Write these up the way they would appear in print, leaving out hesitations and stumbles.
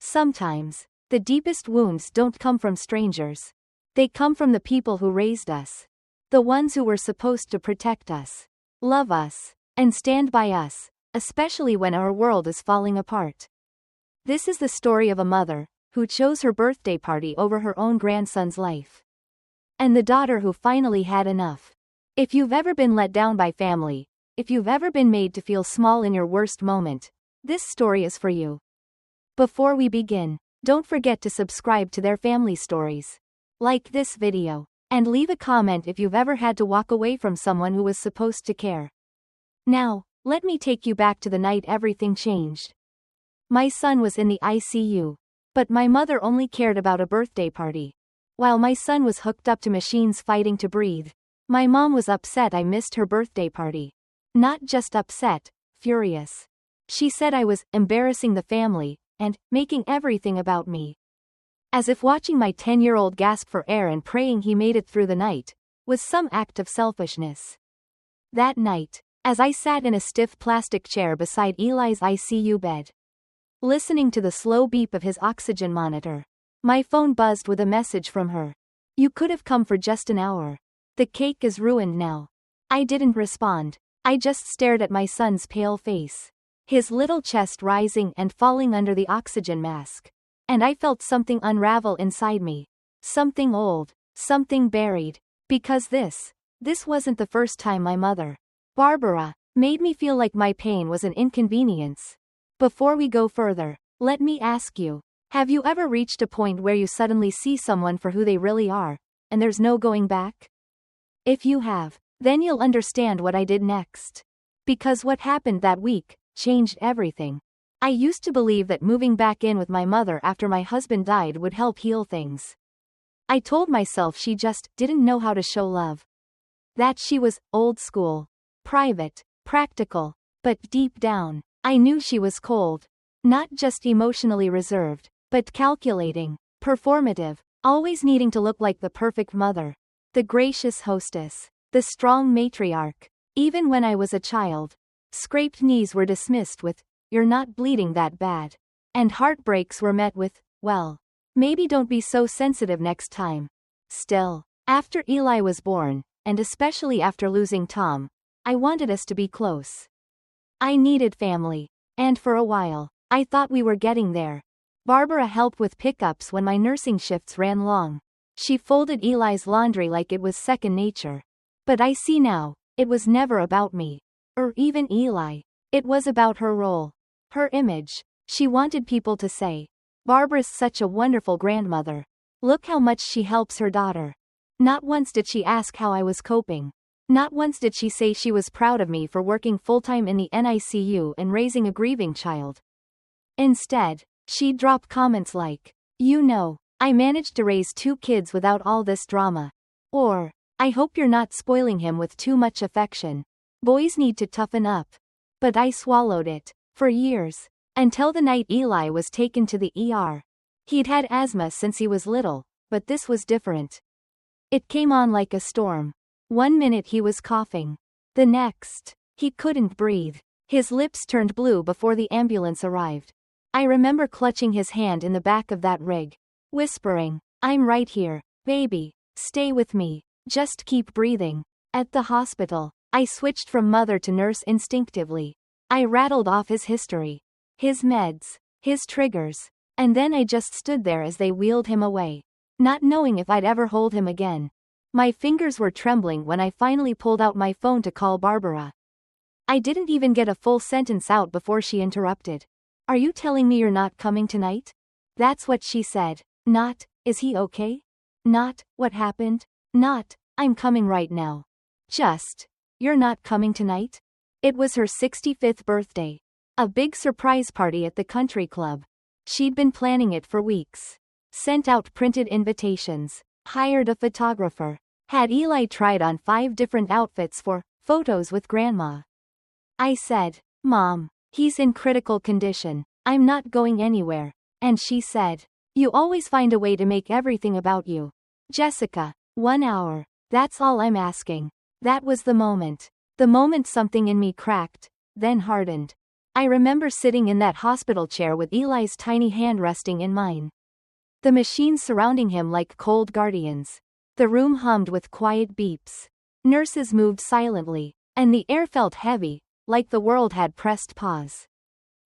Sometimes, the deepest wounds don't come from strangers. They come from the people who raised us. The ones who were supposed to protect us, love us, and stand by us, especially when our world is falling apart. This is the story of a mother who chose her birthday party over her own grandson's life. And the daughter who finally had enough. If you've ever been let down by family, if you've ever been made to feel small in your worst moment, this story is for you. Before we begin, don't forget to subscribe to Their Family Stories. Like this video, and leave a comment if you've ever had to walk away from someone who was supposed to care. Now, let me take you back to the night everything changed. My son was in the ICU, but my mother only cared about a birthday party. While my son was hooked up to machines fighting to breathe, my mom was upset I missed her birthday party. Not just upset, furious. She said I was embarrassing the family and making everything about me. As if watching my 10-year-old gasp for air and praying he made it through the night was some act of selfishness. That night, as I sat in a stiff plastic chair beside Eli's ICU bed, listening to the slow beep of his oxygen monitor, my phone buzzed with a message from her. "You could have come for just an hour. The cake is ruined now." I didn't respond. I just stared at my son's pale face, his little chest rising and falling under the oxygen mask. And I felt something unravel inside me. Something old, something buried. Because this wasn't the first time my mother, Barbara, made me feel like my pain was an inconvenience. Before we go further, let me ask you, have you ever reached a point where you suddenly see someone for who they really are, and there's no going back? If you have, then you'll understand what I did next. Because what happened that week changed everything. I used to believe that moving back in with my mother after my husband died would help heal things. I told myself she just didn't know how to show love. That she was old school, private, practical, but deep down, I knew she was cold. Not just emotionally reserved, but calculating, performative, always needing to look like the perfect mother, the gracious hostess, the strong matriarch. Even when I was a child, scraped knees were dismissed with, "You're not bleeding that bad." And heartbreaks were met with, "Well, maybe don't be so sensitive next time." Still, after Eli was born, and especially after losing Tom, I wanted us to be close. I needed family. And for a while, I thought we were getting there. Barbara helped with pickups when my nursing shifts ran long. She folded Eli's laundry like it was second nature. But I see now, it was never about me. Or even Eli. It was about her role. Her image. She wanted people to say, "Barbara's such a wonderful grandmother. Look how much she helps her daughter." Not once did she ask how I was coping. Not once did she say she was proud of me for working full-time in the NICU and raising a grieving child. Instead, she'd drop comments like, "You know, I managed to raise 2 kids without all this drama." Or, "I hope you're not spoiling him with too much affection. Boys need to toughen up." But I swallowed it. For years. Until the night Eli was taken to the ER. He'd had asthma since he was little, but this was different. It came on like a storm. One minute he was coughing. The next, he couldn't breathe. His lips turned blue before the ambulance arrived. I remember clutching his hand in the back of that rig, whispering, "I'm right here, baby. Stay with me. Just keep breathing." At the hospital, I switched from mother to nurse instinctively. I rattled off his history, his meds, his triggers, and then I just stood there as they wheeled him away, not knowing if I'd ever hold him again. My fingers were trembling when I finally pulled out my phone to call Barbara. I didn't even get a full sentence out before she interrupted. "Are you telling me you're not coming tonight?" That's what she said. Not, "Is he okay?" Not, "What happened?" Not, "I'm coming right now." Just, "You're not coming tonight?" It was her 65th birthday. A big surprise party at the country club. She'd been planning it for weeks. Sent out printed invitations. Hired a photographer. Had Eli tried on 5 different outfits for photos with Grandma. I said, "Mom, he's in critical condition. I'm not going anywhere." And she said, "You always find a way to make everything about you. Jessica, 1 hour. That's all I'm asking." That was the moment. The moment something in me cracked, then hardened. I remember sitting in that hospital chair with Eli's tiny hand resting in mine. The machines surrounding him like cold guardians. The room hummed with quiet beeps. Nurses moved silently, and the air felt heavy, like the world had pressed pause.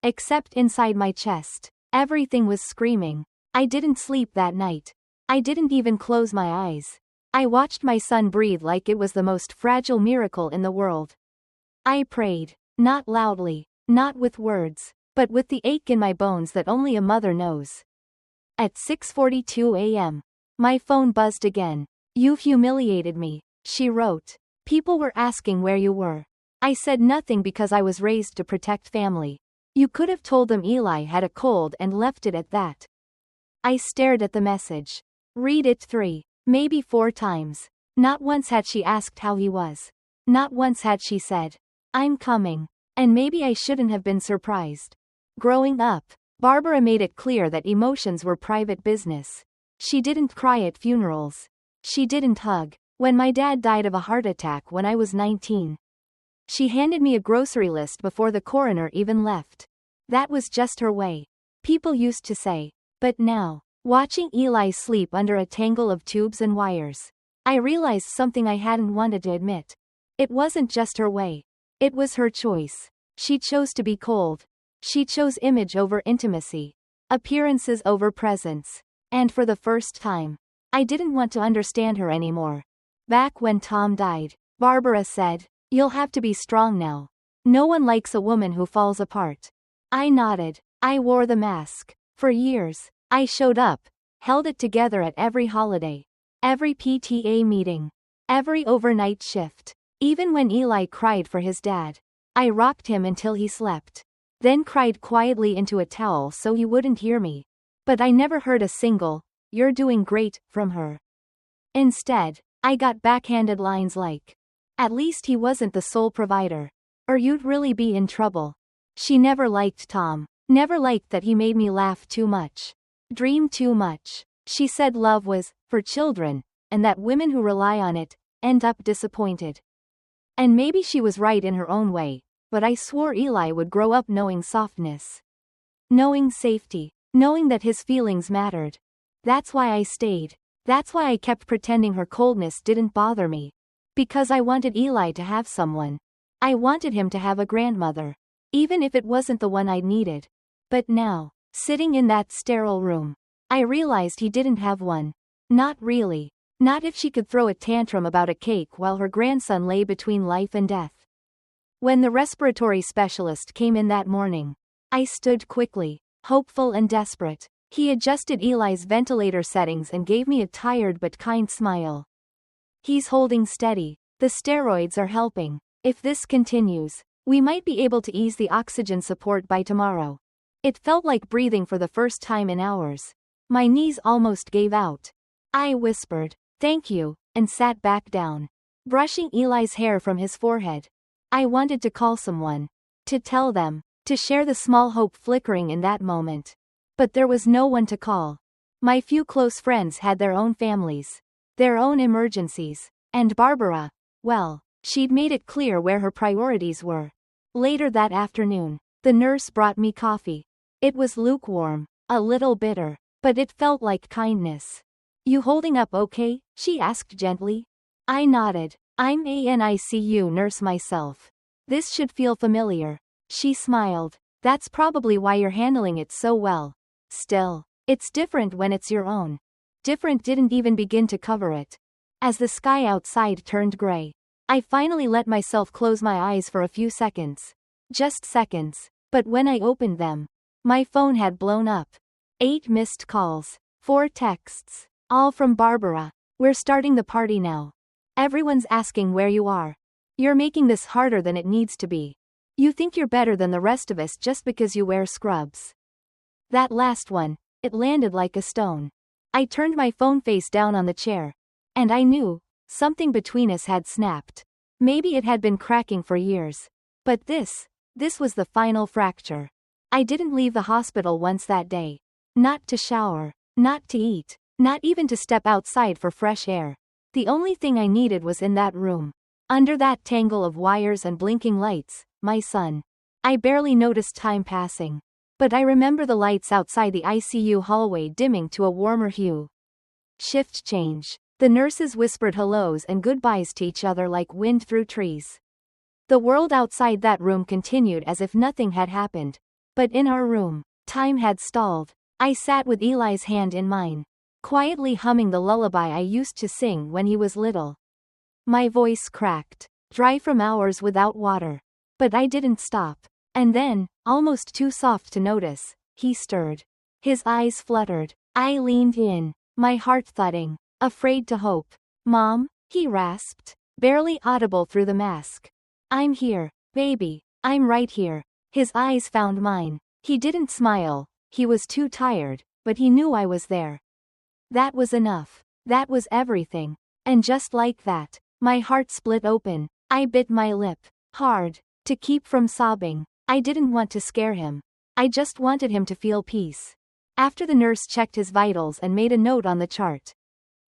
Except inside my chest, everything was screaming. I didn't sleep that night. I didn't even close my eyes. I watched my son breathe like it was the most fragile miracle in the world. I prayed, not loudly, not with words, but with the ache in my bones that only a mother knows. At 6:42 a.m., my phone buzzed again. "You've humiliated me," she wrote. "People were asking where you were. I said nothing because I was raised to protect family. You could have told them Eli had a cold and left it at that." I stared at the message. Read it 3, maybe 4 times. Not once had she asked how he was. Not once had she said, "I'm coming." And maybe I shouldn't have been surprised. Growing up, Barbara made it clear that emotions were private business. She didn't cry at funerals. She didn't hug when my dad died of a heart attack when I was 19. She handed me a grocery list before the coroner even left. That was just her way. People used to say. But now, watching Eli sleep under a tangle of tubes and wires, I realized something I hadn't wanted to admit. It wasn't just her way. It was her choice. She chose to be cold. She chose image over intimacy, appearances over presence. And for the first time, I didn't want to understand her anymore. Back when Tom died, Barbara said, "You'll have to be strong now. No one likes a woman who falls apart." I nodded. I wore the mask. For years, I showed up, held it together at every holiday, every PTA meeting, every overnight shift. Even when Eli cried for his dad, I rocked him until he slept, then cried quietly into a towel so he wouldn't hear me. But I never heard a single, "You're doing great," from her. Instead, I got backhanded lines like, "At least he wasn't the sole provider. Or you'd really be in trouble." She never liked Tom, never liked that he made me laugh too much, dream too much. She said love was for children, and that women who rely on it end up disappointed. And maybe she was right in her own way, but I swore Eli would grow up knowing softness, knowing safety, knowing that his feelings mattered. That's why I stayed. That's why I kept pretending her coldness didn't bother me. Because I wanted Eli to have someone. I wanted him to have a grandmother, even if it wasn't the one I needed. But now, sitting in that sterile room, I realized he didn't have one. Not really. Not if she could throw a tantrum about a cake while her grandson lay between life and death. When the respiratory specialist came in that morning, I stood quickly, hopeful and desperate. He adjusted Eli's ventilator settings and gave me a tired but kind smile. "He's holding steady. The steroids are helping. If this continues, we might be able to ease the oxygen support by tomorrow." It felt like breathing for the first time in hours. My knees almost gave out. I whispered, "Thank you," and sat back down, brushing Eli's hair from his forehead. I wanted to call someone, to tell them, to share the small hope flickering in that moment. But there was no one to call. My few close friends had their own families, their own emergencies, and Barbara, well, she'd made it clear where her priorities were. Later that afternoon, the nurse brought me coffee. It was lukewarm, a little bitter, but it felt like kindness. "You holding up okay?" she asked gently. I nodded. "I'm an ICU nurse myself. This should feel familiar." She smiled. "That's probably why you're handling it so well. Still, it's different when it's your own." Different didn't even begin to cover it. As the sky outside turned gray, I finally let myself close my eyes for a few seconds. Just seconds. But when I opened them, my phone had blown up. 8 missed calls, 4 texts, all from Barbara. "We're starting the party now. Everyone's asking where you are. You're making this harder than it needs to be. You think you're better than the rest of us just because you wear scrubs." That last one, it landed like a stone. I turned my phone face down on the chair. And I knew, something between us had snapped. Maybe it had been cracking for years. But this was the final fracture. I didn't leave the hospital once that day. Not to shower, not to eat, not even to step outside for fresh air. The only thing I needed was in that room. Under that tangle of wires and blinking lights, my son. I barely noticed time passing. But I remember the lights outside the ICU hallway dimming to a warmer hue. Shift change. The nurses whispered hellos and goodbyes to each other like wind through trees. The world outside that room continued as if nothing had happened. But in our room, time had stalled. I sat with Eli's hand in mine, quietly humming the lullaby I used to sing when he was little. My voice cracked, dry from hours without water. But I didn't stop. And then, almost too soft to notice, he stirred. His eyes fluttered. I leaned in, my heart thudding, afraid to hope. "Mom?" he rasped, barely audible through the mask. "I'm here, baby. I'm right here." His eyes found mine. He didn't smile, he was too tired, but he knew I was there. That was enough. That was everything. And just like that, my heart split open. I bit my lip, hard, to keep from sobbing. I didn't want to scare him. I just wanted him to feel peace. After the nurse checked his vitals and made a note on the chart,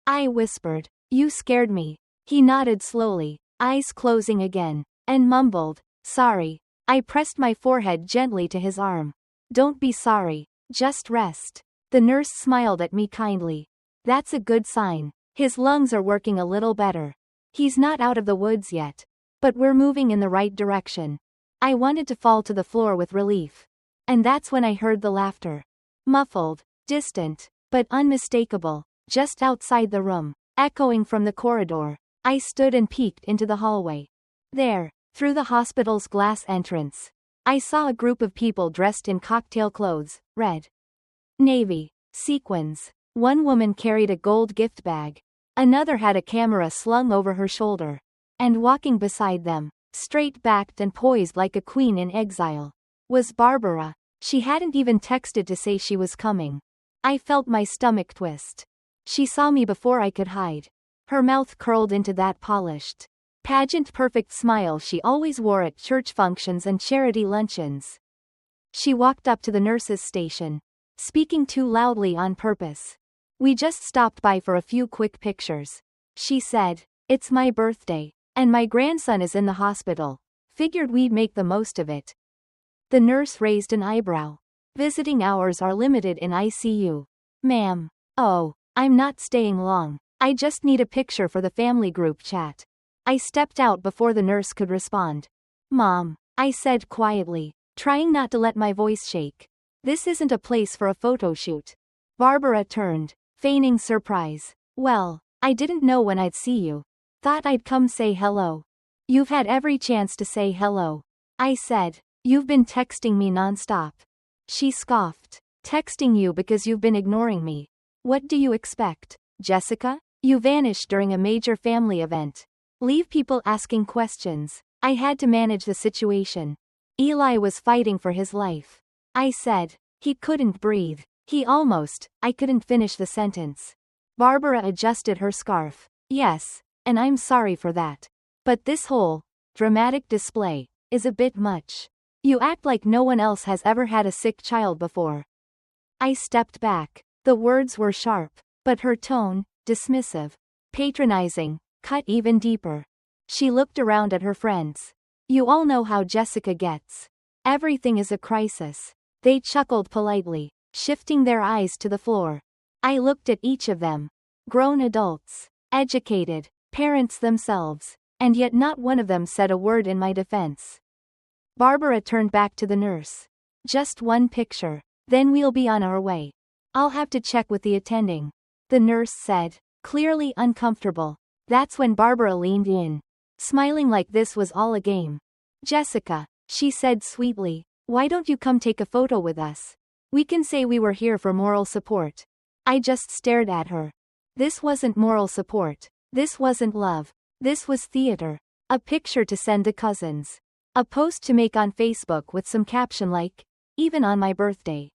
I whispered, "You scared me." He nodded slowly, eyes closing again, and mumbled, "Sorry." I pressed my forehead gently to his arm. "Don't be sorry. Just rest." The nurse smiled at me kindly. "That's a good sign. His lungs are working a little better. He's not out of the woods yet. But we're moving in the right direction." I wanted to fall to the floor with relief. And that's when I heard the laughter. Muffled, distant, but unmistakable, just outside the room, echoing from the corridor. I stood and peeked into the hallway. There, through the hospital's glass entrance, I saw a group of people dressed in cocktail clothes, red, navy, sequins. One woman carried a gold gift bag. Another had a camera slung over her shoulder. And walking beside them, straight-backed and poised like a queen in exile, was Barbara. She hadn't even texted to say she was coming. I felt my stomach twist. She saw me before I could hide. Her mouth curled into that polished, pageant-perfect smile she always wore at church functions and charity luncheons. She walked up to the nurse's station, speaking too loudly on purpose. "We just stopped by for a few quick pictures," she said. "It's my birthday, and my grandson is in the hospital. Figured we'd make the most of it." The nurse raised an eyebrow. "Visiting hours are limited in ICU. Ma'am." "Oh, I'm not staying long. I just need a picture for the family group chat." I stepped out before the nurse could respond. "Mom," I said quietly, trying not to let my voice shake. "This isn't a place for a photo shoot." Barbara turned, feigning surprise. "Well, I didn't know when I'd see you. Thought I'd come say hello." "You've had every chance to say hello," I said. "You've been texting me nonstop." She scoffed. "Texting you because you've been ignoring me. What do you expect, Jessica? You vanished during a major family event. Leave people asking questions." I had to manage the situation. Eli was fighting for his life. I said. He couldn't breathe. I couldn't finish the sentence. Barbara adjusted her scarf. "Yes, and I'm sorry for that. But this whole dramatic display is a bit much. You act like no one else has ever had a sick child before." I stepped back. The words were sharp, but her tone, dismissive, patronizing, cut even deeper. She looked around at her friends. "You all know how Jessica gets. Everything is a crisis." They chuckled politely, shifting their eyes to the floor. I looked at each of them. Grown adults, educated, parents themselves, and yet not one of them said a word in my defense. Barbara turned back to the nurse. "Just one picture, then we'll be on our way. I'll have to check with the attending," the nurse said, clearly uncomfortable. That's when Barbara leaned in, smiling like this was all a game. "Jessica," she said sweetly, "why don't you come take a photo with us? We can say we were here for moral support." I just stared at her. This wasn't moral support. This wasn't love. This was theater. A picture to send to cousins. A post to make on Facebook with some caption like, "Even on my birthday.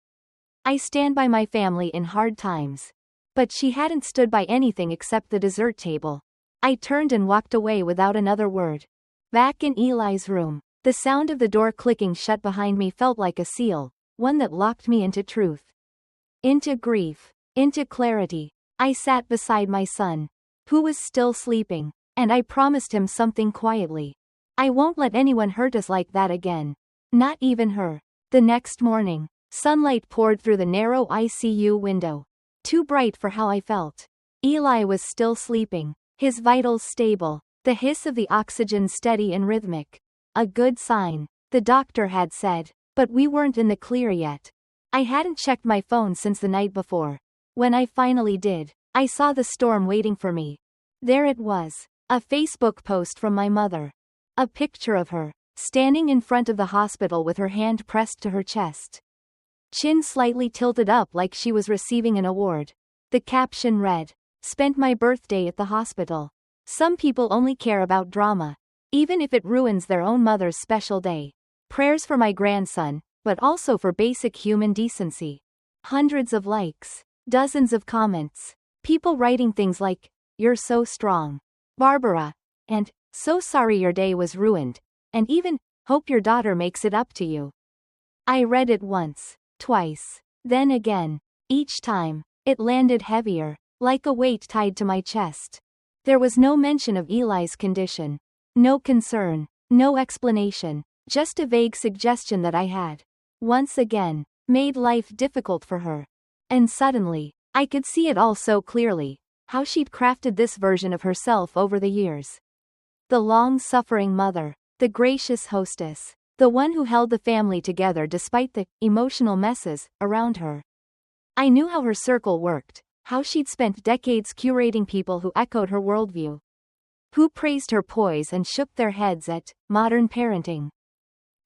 I stand by my family in hard times." But she hadn't stood by anything except the dessert table. I turned and walked away without another word. Back in Eli's room, the sound of the door clicking shut behind me felt like a seal, one that locked me into truth. Into grief. Into clarity. I sat beside my son, who was still sleeping, and I promised him something quietly. "I won't let anyone hurt us like that again. Not even her. The next morning, sunlight poured through the narrow ICU window. Too bright for how I felt. Eli was still sleeping, his vitals stable, the hiss of the oxygen steady and rhythmic. A good sign, the doctor had said, but we weren't in the clear yet. I hadn't checked my phone since the night before. When I finally did, I saw the storm waiting for me. There it was, a Facebook post from my mother. A picture of her, standing in front of the hospital with her hand pressed to her chest. Chin slightly tilted up like she was receiving an award. The caption read, "Spent my birthday at the hospital." Some people only care about drama, even if it ruins their own mother's special day. Prayers for my grandson, but also for basic human decency. Hundreds of likes, dozens of comments, people writing things like, "You're so strong, Barbara," and "So sorry your day was ruined," and even, "Hope your daughter makes it up to you." I read it once, twice, then again. Each time, it landed heavier, like a weight tied to my chest. There was no mention of Eli's condition. No concern, no explanation, just a vague suggestion that I had, once again, made life difficult for her. And suddenly, I could see it all so clearly, how she'd crafted this version of herself over the years. The long-suffering mother, the gracious hostess, the one who held the family together despite the emotional messes around her. I knew how her circle worked, how she'd spent decades curating people who echoed her worldview, who praised her poise and shook their heads at modern parenting.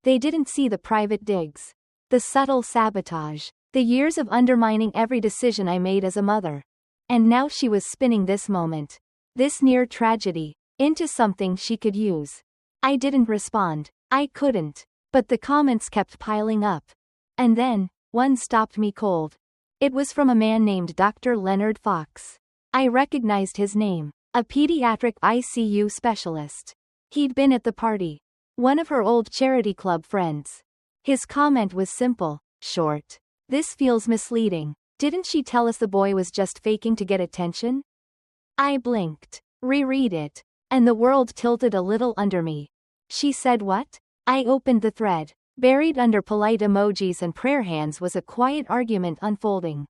They didn't see the private digs, the subtle sabotage, the years of undermining every decision I made as a mother. And now she was spinning this moment, this near tragedy, into something she could use. I didn't respond. I couldn't. But the comments kept piling up. And then, one stopped me cold. It was from a man named Dr. Leonard Fox. I recognized his name, a pediatric ICU specialist. He'd been at the party. One of her old charity club friends. His comment was simple, short. "This feels misleading. Didn't she tell us the boy was just faking to get attention?" I blinked. Reread it. And the world tilted a little under me. She said what? I opened the thread. Buried under polite emojis and prayer hands was a quiet argument unfolding.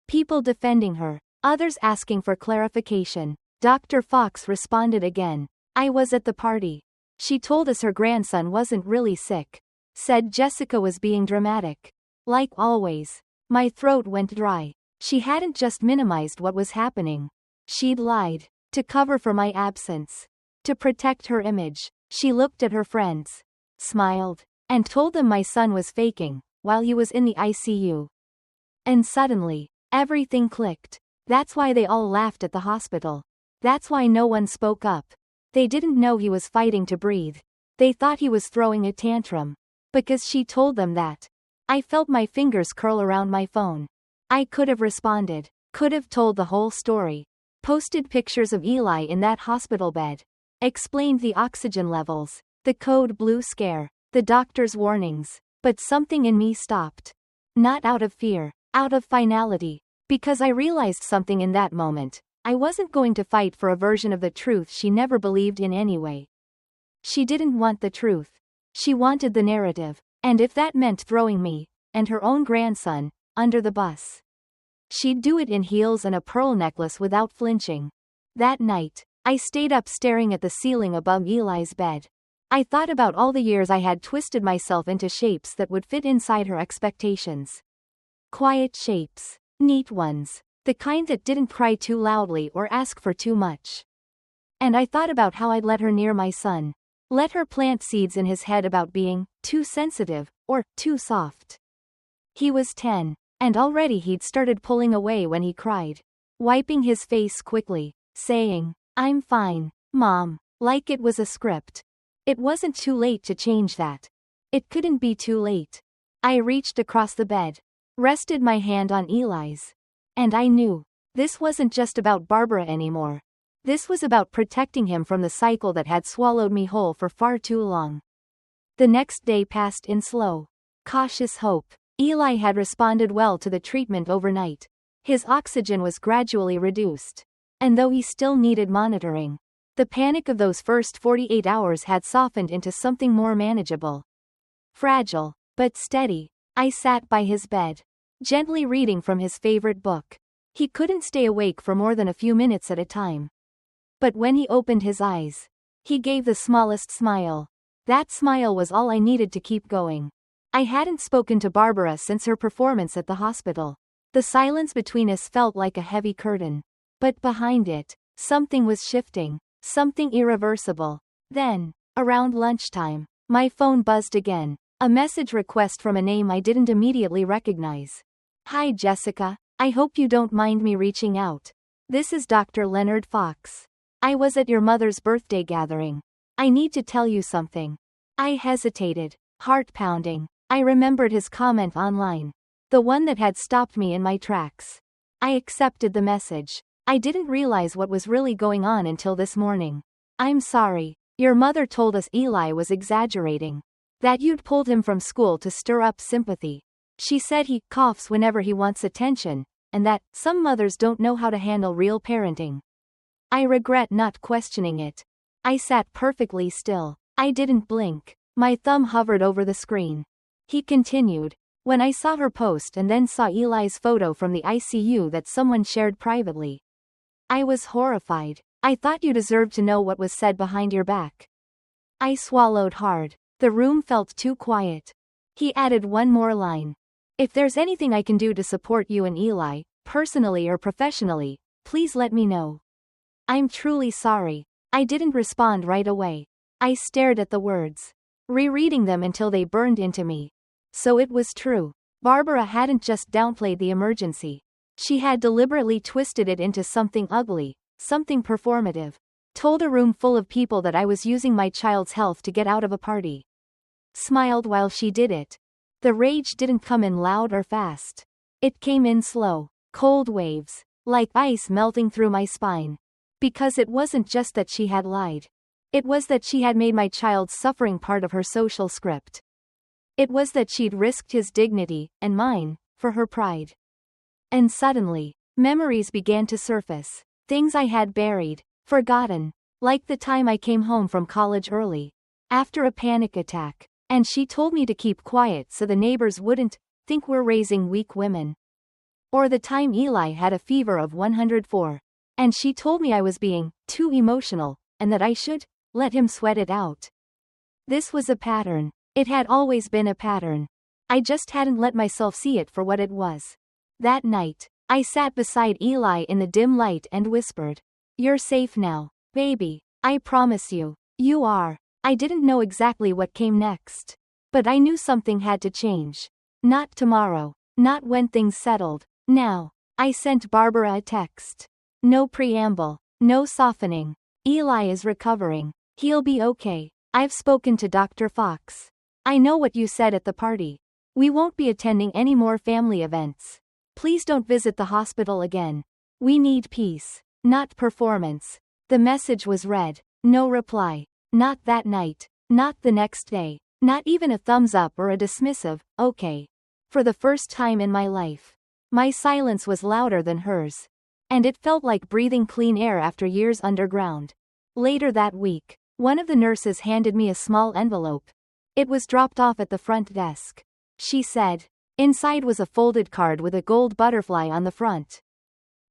People defending her, others asking for clarification. Dr. Fox responded again. "I was at the party. She told us her grandson wasn't really sick. Said Jessica was being dramatic." Like always, my throat went dry. She hadn't just minimized what was happening. She'd lied. To cover for my absence. To protect her image. She looked at her friends, smiled, and told them my son was faking, while he was in the ICU. And suddenly, everything clicked. That's why they all laughed at the hospital. That's why no one spoke up. They didn't know he was fighting to breathe. They thought he was throwing a tantrum. Because she told them that. I felt my fingers curl around my phone. I could have responded, could have told the whole story. Posted pictures of Eli in that hospital bed. Explained the oxygen levels, the code blue scare, the doctor's warnings. But something in me stopped. Not out of fear, out of finality. Because I realized something in that moment. I wasn't going to fight for a version of the truth she never believed in anyway. She didn't want the truth. She wanted the narrative. And if that meant throwing me, and her own grandson, under the bus, she'd do it in heels and a pearl necklace without flinching. That night, I stayed up staring at the ceiling above Eli's bed. I thought about all the years I had twisted myself into shapes that would fit inside her expectations. Quiet shapes, neat ones, the kind that didn't cry too loudly or ask for too much. And I thought about how I'd let her near my son. Let her plant seeds in his head about being too sensitive or too soft. He was 10, and already he'd started pulling away when he cried, wiping his face quickly, saying, "I'm fine, Mom," like it was a script. It wasn't too late to change that. It couldn't be too late. I reached across the bed, rested my hand on Eli's. And I knew, this wasn't just about Barbara anymore. This was about protecting him from the cycle that had swallowed me whole for far too long. The next day passed in slow, cautious hope. Eli had responded well to the treatment overnight. His oxygen was gradually reduced. And though he still needed monitoring, the panic of those first 48 hours had softened into something more manageable. Fragile, but steady. I sat by his bed, gently reading from his favorite book. He couldn't stay awake for more than a few minutes at a time. But when he opened his eyes, he gave the smallest smile. That smile was all I needed to keep going. I hadn't spoken to Barbara since her performance at the hospital. The silence between us felt like a heavy curtain. But behind it, something was shifting, something irreversible. Then, around lunchtime, my phone buzzed again. A message request from a name I didn't immediately recognize. "Hi Jessica, I hope you don't mind me reaching out. This is Dr. Leonard Fox. I was at your mother's birthday gathering. I need to tell you something." I hesitated, heart pounding. I remembered his comment online. The one that had stopped me in my tracks. I accepted the message. I didn't realize what was really going on until this morning. "I'm sorry. Your mother told us Eli was exaggerating. That you'd pulled him from school to stir up sympathy. She said he coughs whenever he wants attention, and that some mothers don't know how to handle real parenting." I regret not questioning it. I sat perfectly still. I didn't blink. My thumb hovered over the screen. He continued. "When I saw her post and then saw Eli's photo from the ICU that someone shared privately, I was horrified. I thought you deserved to know what was said behind your back." I swallowed hard. The room felt too quiet. He added one more line. "If there's anything I can do to support you and Eli, personally or professionally, please let me know. I'm truly sorry." I didn't respond right away. I stared at the words, rereading them until they burned into me. So it was true. Barbara hadn't just downplayed the emergency. She had deliberately twisted it into something ugly, something performative. Told a room full of people that I was using my child's health to get out of a party. Smiled while she did it. The rage didn't come in loud or fast. It came in slow, cold waves, like ice melting through my spine. Because it wasn't just that she had lied. It was that she had made my child's suffering part of her social script. It was that she'd risked his dignity, and mine, for her pride. And suddenly, memories began to surface. Things I had buried, forgotten. Like the time I came home from college early, after a panic attack, and she told me to keep quiet so the neighbors wouldn't think we're raising weak women. Or the time Eli had a fever of 104, and she told me I was being too emotional, and that I should let him sweat it out. This was a pattern. It had always been a pattern. I just hadn't let myself see it for what it was. That night, I sat beside Eli in the dim light and whispered, "You're safe now, baby. I promise you, you are." I didn't know exactly what came next. But I knew something had to change. Not tomorrow. Not when things settled. Now. I sent Barbara a text. No preamble. No softening. "Eli is recovering. He'll be okay. I've spoken to Dr. Fox. I know what you said at the party. We won't be attending any more family events. Please don't visit the hospital again. We need peace, not performance." The message was read. No reply. Not that night. Not the next day. Not even a thumbs up or a dismissive, "Okay." For the first time in my life, my silence was louder than hers. And it felt like breathing clean air after years underground. Later that week, one of the nurses handed me a small envelope. It was dropped off at the front desk. She said, inside was a folded card with a gold butterfly on the front.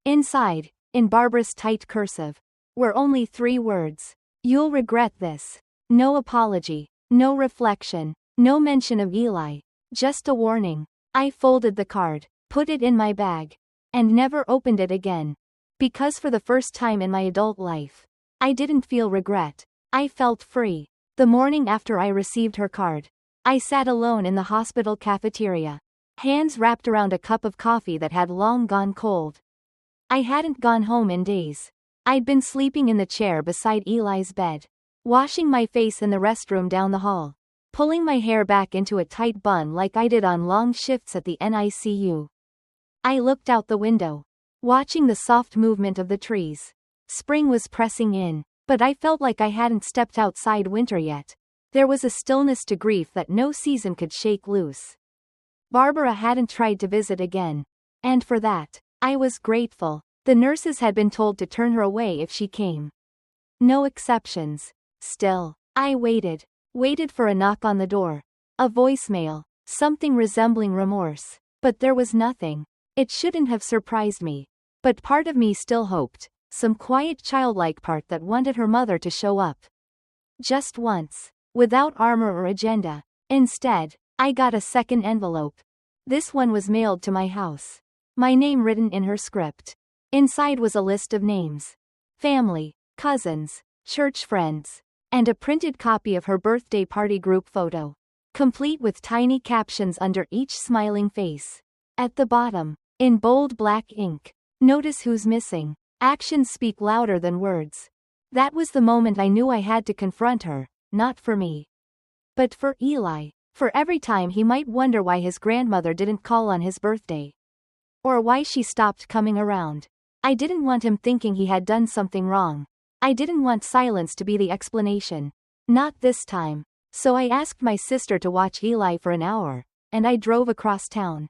Inside, in Barbara's tight cursive, were only 3 words. "You'll regret this." No apology, no reflection, no mention of Eli, just a warning. I folded the card, put it in my bag, and never opened it again. Because for the first time in my adult life, I didn't feel regret. I felt free. The morning after I received her card, I sat alone in the hospital cafeteria, hands wrapped around a cup of coffee that had long gone cold. I hadn't gone home in days. I'd been sleeping in the chair beside Eli's bed, washing my face in the restroom down the hall, pulling my hair back into a tight bun like I did on long shifts at the ICU. I looked out the window, watching the soft movement of the trees. Spring was pressing in, but I felt like I hadn't stepped outside winter yet. There was a stillness to grief that no season could shake loose. Barbara hadn't tried to visit again, and for that, I was grateful. The nurses had been told to turn her away if she came. No exceptions. Still, I waited for a knock on the door. A voicemail. Something resembling remorse. But there was nothing. It shouldn't have surprised me. But part of me still hoped. Some quiet childlike part that wanted her mother to show up. Just once. Without armor or agenda. Instead, I got a second envelope. This one was mailed to my house. My name written in her script. Inside was a list of names. Family, cousins, church friends, and a printed copy of her birthday party group photo, complete with tiny captions under each smiling face. At the bottom, in bold black ink, notice who's missing. Actions speak louder than words. That was the moment I knew I had to confront her, not for me, but for Eli, for every time he might wonder why his grandmother didn't call on his birthday. Or why she stopped coming around. I didn't want him thinking he had done something wrong. I didn't want silence to be the explanation. Not this time. So I asked my sister to watch Eli for an hour, and I drove across town.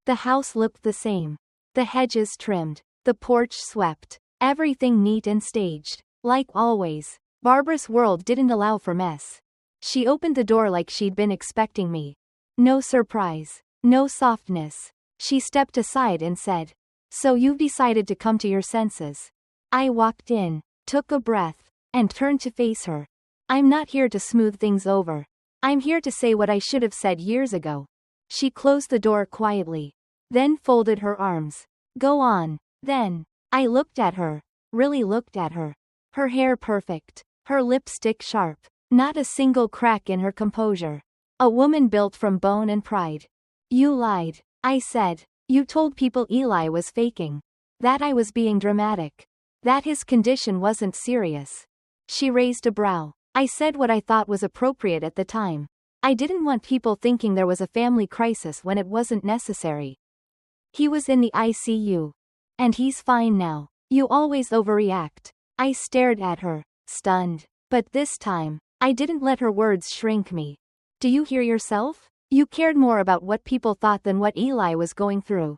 The house looked the same. The hedges trimmed, the porch swept, everything neat and staged. Like always, Barbara's world didn't allow for mess. She opened the door like she'd been expecting me. No surprise, no softness. She stepped aside and said, "So you've decided to come to your senses." I walked in, took a breath, and turned to face her. I'm not here to smooth things over. I'm here to say what I should have said years ago. She closed the door quietly, then folded her arms. Go on. Then, I looked at her, really looked at her. Her hair perfect, her lipstick sharp, not a single crack in her composure. A woman built from bone and pride. You lied, I said. You told people Eli was faking. That I was being dramatic. That his condition wasn't serious. She raised a brow. I said what I thought was appropriate at the time. I didn't want people thinking there was a family crisis when it wasn't necessary. He was in the ICU. And he's fine now. You always overreact. I stared at her, stunned. But this time, I didn't let her words shrink me. Do you hear yourself? You cared more about what people thought than what Eli was going through.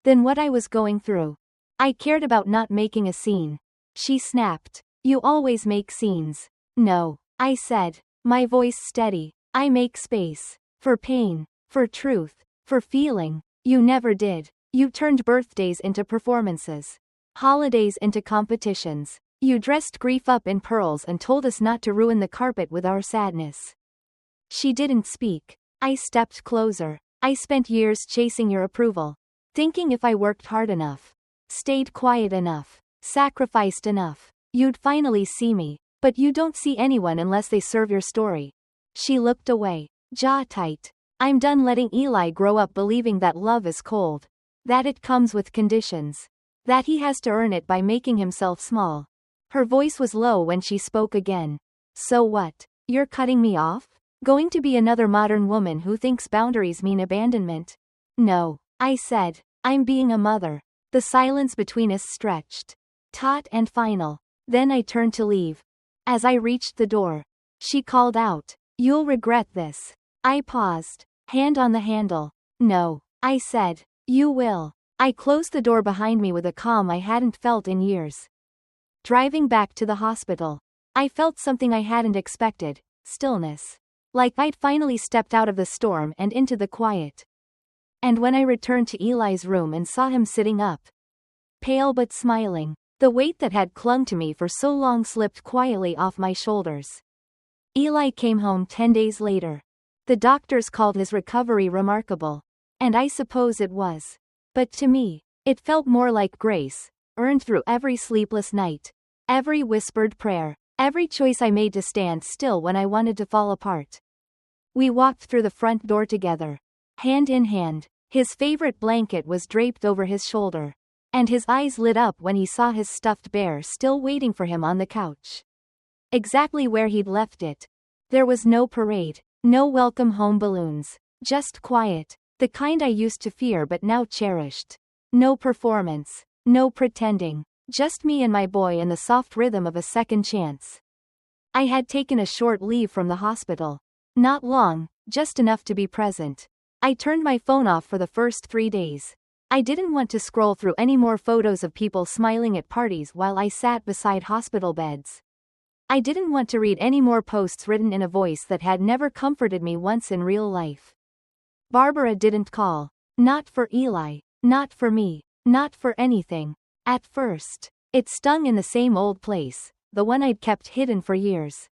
Than what I was going through. I cared about not making a scene. She snapped. You always make scenes. No, I said, my voice steady. I make space. For pain. For truth. For feeling. You never did. You turned birthdays into performances. Holidays into competitions. You dressed grief up in pearls and told us not to ruin the carpet with our sadness. She didn't speak. I stepped closer. I spent years chasing your approval. Thinking if I worked hard enough, stayed quiet enough, sacrificed enough, you'd finally see me. But you don't see anyone unless they serve your story. She looked away, jaw tight. I'm done letting Eli grow up believing that love is cold. That it comes with conditions. That he has to earn it by making himself small. Her voice was low when she spoke again. So what? You're cutting me off? Going to be another modern woman who thinks boundaries mean abandonment? No, I said. I'm being a mother. The silence between us stretched. Taut and final. Then I turned to leave. As I reached the door, she called out, "You'll regret this." I paused, hand on the handle. No, I said. You will. I closed the door behind me with a calm I hadn't felt in years. Driving back to the hospital, I felt something I hadn't expected, stillness. Like I'd finally stepped out of the storm and into the quiet. And when I returned to Eli's room and saw him sitting up, pale but smiling, the weight that had clung to me for so long slipped quietly off my shoulders. Eli came home 10 days later. The doctors called his recovery remarkable. And I suppose it was. But to me, it felt more like grace, earned through every sleepless night, every whispered prayer, every choice I made to stand still when I wanted to fall apart. We walked through the front door together, hand in hand. His favorite blanket was draped over his shoulder, and his eyes lit up when he saw his stuffed bear still waiting for him on the couch. Exactly where he'd left it. There was no parade, no welcome home balloons, just quiet, the kind I used to fear but now cherished. No performance, no pretending, just me and my boy and the soft rhythm of a second chance. I had taken a short leave from the hospital. Not long, just enough to be present. I turned my phone off for the first 3 days. I didn't want to scroll through any more photos of people smiling at parties while I sat beside hospital beds. I didn't want to read any more posts written in a voice that had never comforted me once in real life. Barbara didn't call. Not for Eli. Not for me. Not for anything. At first, it stung in the same old place, the one I'd kept hidden for years.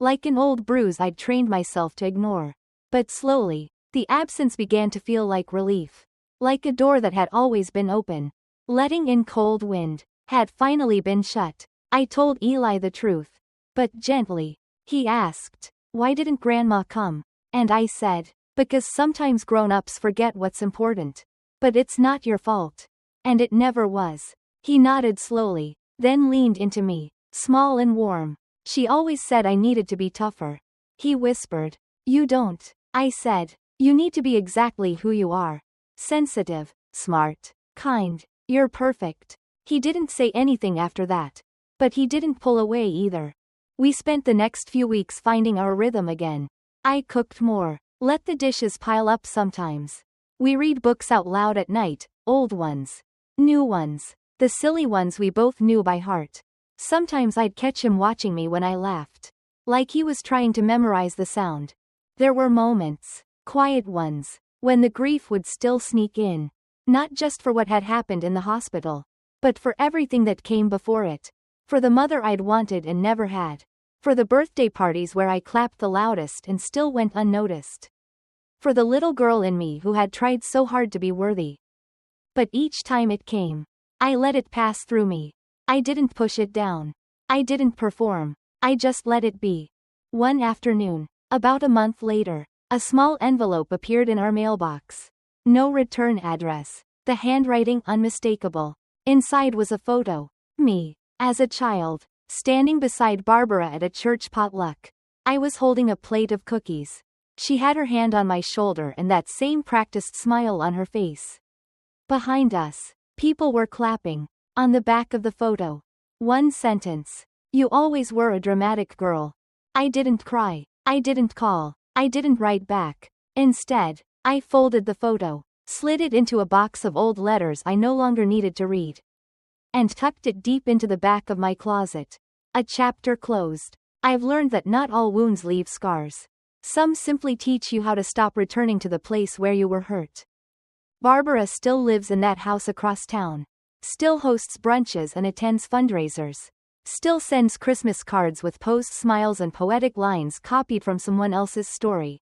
Like an old bruise I'd trained myself to ignore. But slowly, the absence began to feel like relief. Like a door that had always been open, letting in cold wind, had finally been shut. I told Eli the truth. But gently. He asked, "Why didn't Grandma come?" And I said, "Because sometimes grown-ups forget what's important. But it's not your fault." And it never was. He nodded slowly, then leaned into me, small and warm. "She always said I needed to be tougher." He whispered. "You don't." I said, "You need to be exactly who you are. Sensitive, smart, kind. You're perfect." He didn't say anything after that. But he didn't pull away either. We spent the next few weeks finding our rhythm again. I cooked more. Let the dishes pile up sometimes. We read books out loud at night, old ones. New ones. The silly ones we both knew by heart. Sometimes I'd catch him watching me when I laughed. Like he was trying to memorize the sound. There were moments, quiet ones, when the grief would still sneak in. Not just for what had happened in the hospital, but for everything that came before it. For the mother I'd wanted and never had. For the birthday parties where I clapped the loudest and still went unnoticed. For the little girl in me who had tried so hard to be worthy. But each time it came, I let it pass through me. I didn't push it down. I didn't perform. I just let it be. One afternoon, about a month later, a small envelope appeared in our mailbox. No return address. The handwriting unmistakable. Inside was a photo. Me, as a child, standing beside Barbara at a church potluck. I was holding a plate of cookies. She had her hand on my shoulder and that same practiced smile on her face. Behind us, people were clapping. On the back of the photo, one sentence. "You always were a dramatic girl." I didn't cry. I didn't call. I didn't write back. Instead, I folded the photo, slid it into a box of old letters I no longer needed to read, and tucked it deep into the back of my closet. A chapter closed. I've learned that not all wounds leave scars. Some simply teach you how to stop returning to the place where you were hurt. Barbara still lives in that house across town. Still hosts brunches and attends fundraisers. Still sends Christmas cards with posed smiles and poetic lines copied from someone else's story.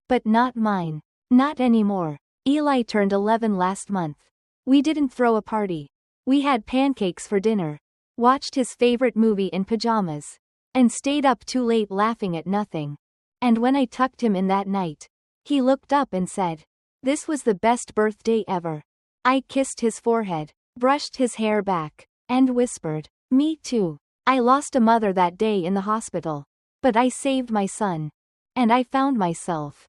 But not mine. Not anymore. Eli turned 11 last month. We didn't throw a party. We had pancakes for dinner, watched his favorite movie in pajamas, and stayed up too late laughing at nothing. And when I tucked him in that night, he looked up and said, "This was the best birthday ever." I kissed his forehead, brushed his hair back, and whispered, "Me too." I lost a mother that day in the hospital. But I saved my son. And I found myself.